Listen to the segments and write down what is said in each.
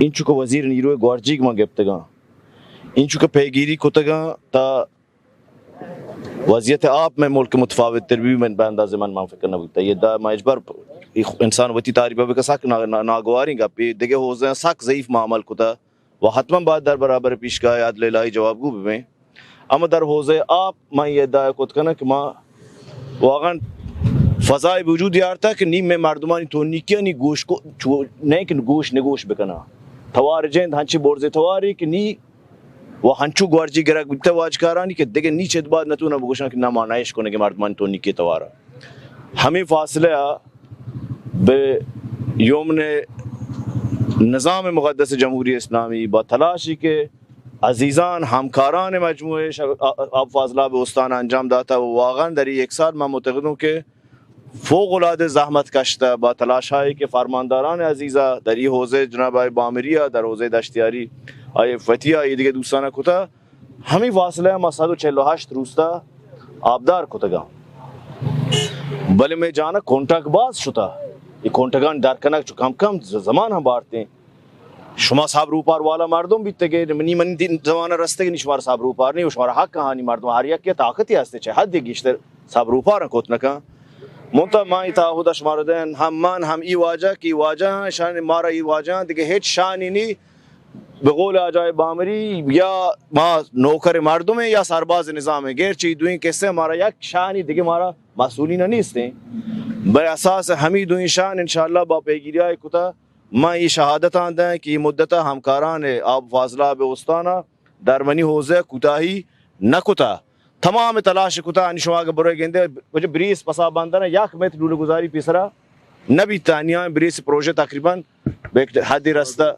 این چوک وزیر نیروی گوارجیک ما گفتگان این چوک پیگیری کتگان تا وضعیت آب میں ملک متفاوت تر بھی من اندازے من فکر نہ بودتا یہ دا مجبر انسان وتی تعریف به سک ناگواری گپ دیگه حوزه سک ضعیف معامل کتا و حتما باید در برابر پیشگاه عدل الهی جوابگو ببین اما در حوزه آب من یه ادعا کت کنم که ما واقعا فضای وجود یارتا که نیم میں مردمانی تو نیکی نی گوش کو نه که گوش نگوش بکنه توار جند هنچی برزه تواری که نی و هنچو گوارجی گرک بیت واجکارانی که دیگه نیچه بعد نتونه بگوشن که نمایش کنه که مردمان تو نیکی تواره همین فاصله به یومن نظام مقدس جمهوری اسلامی با تلاشی که عزیزان همکاران مجموعه آب فاضلاب استان انجام داده و واقعا در یک سال من معتقدم که فوق العاده زحمت کشته با تلاش هایی که فرمانداران عزیزا در این حوزه جناب آقای بامیری در حوزه دشتیاری آقای فتیه ای دیگه دوستان کتا همین فاصله ما 148 روستا آبدار کتگا بله میں جانا کونٹاک باز شتا یہ کونٹگان در کنک چو کم کم زمان هم بارتے ہیں شما صاحب روپار والا مردم بیتے گئے من دین زمانہ رستے گی شمار صاحب روپار نہیں شمار حق کہانی مردم ہر یک طاقتی ہستے چاہے حد گیشتر صاحب روپار کوتنکا منتها ما تعهد شمار دین هم من هم ای واجه کی واجه شان مارا ای واجه دیگه هیچ شانی نی به قول آجای بامیری یا ما نوکر مردم یا سرباز نظام گرچه دوین کسه مارا یک شانی دیگه مارا مسئولین نیستیں بر اساس ہمی دوین شان انشاءاللہ با پیگیری های کتا ما یہ شہادت آندیں کہ یہ مدتا همکاران آب فاضلاب استانا در منی حوزه کوتاهی نکتا تمام تلاش کتا شما اگر برای گنده وجه بریس پسا باندن یک متر دول گذاری پیسرا نبی تانیان بریس پروژه تقریبا به حدی رسته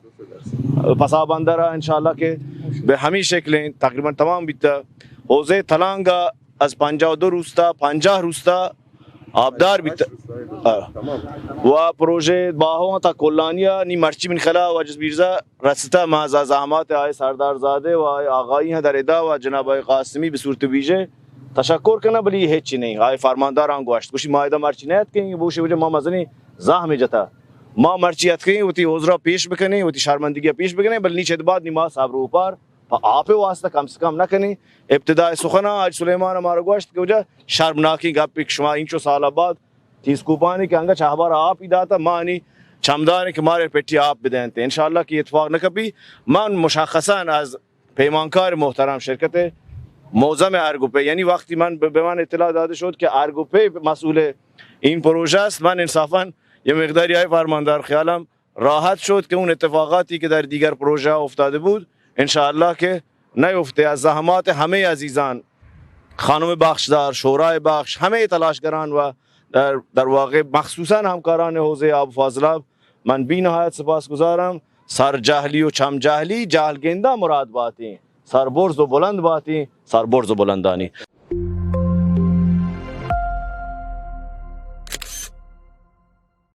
پسا باندرا انشاءاللہ که به همین شکل تقریبا تمام بیتا حوزه تلانگا از 52 روستا 50 روستا آبدار بیتا و پروژه باهو تا کلانیا نی مرچی من خلا و جزبیرزا رستا مازا زحمات آئے سردار زاده و آئے آغایی ہیں در ادا و جناب آئے قاسمی به صورت ویژه تشکر کنه بلی هیچی نہیں آئے فرمانداران گوشت کشی مایده مرچی نیت کنگی بوشی وجه ما مزنی زحمی جتا ما مرچیت کنگی و تی حضرہ پیش بکنی و تی شرمندگی پیش بکنی بل نیچه بعد نما صاحب رو اوپر آپ واسطہ کم سے کم نہ کنی ابتداء سخنا آج سلیمان ہمارا گوشت کہ وجہ شرمناکی گپ شما انچو سال بعد تیس کوپانی کہ انگا چاہبار آپ ہی داتا مانی چمدانی کہ مارے پیٹی آپ بدینتے انشاءاللہ کی اتفاق نہ کبھی من مشخصا از پیمانکار محترم شرکت موزم ارگوپے یعنی وقتی من به من اطلاع داده شد که ارگوپے مسئول این پروژه است من انصافا یه مقداری های فرماندار خیالم راحت شد که اون اتفاقاتی که در دیگر پروژه افتاده بود انشاءاللہ که نیفته از زحمات همه عزیزان خانم بخشدار شورای بخش همه تلاشگران و در واقع مخصوصا همکاران حوزه آب فاضلاب من بی نهایت سپاسگزارم سرجهلی و چمجهلی جهلگنده مراد باتی سربرز و بلند باتی سربرز و بلندانی